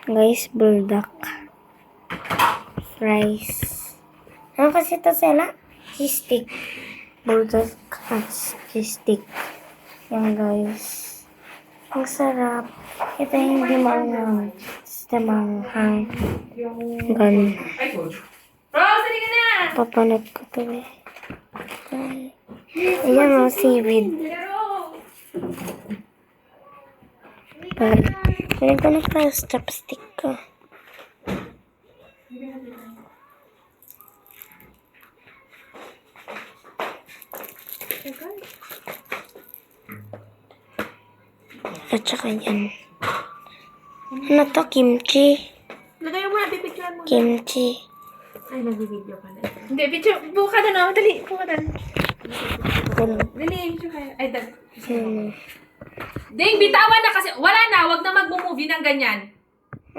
Guys, buldak. Fries. Ano kasi ito, Sela? Cheese stick. Buldak cheese stick. Yan, guys. Ang sarap. Ito yung hindi maanghang. Ito maanghang. Ganun. Rose, halika na! Papanot ko to eh. Ay. Ayan o, seaweed. Kunin ko na pa yung chopstick ko. At saka yan. Ano to? Kimchi. Lagay mo na, pipicturean mo. Kimchi. Ay, nag-video ka na. Hindi, picture. Buka na na. Dali, buka na. Dali, picture kayo. Ay, Hmm. Ding, bitawan na kasi. Wala na, wag na mag-movie ng ganyan.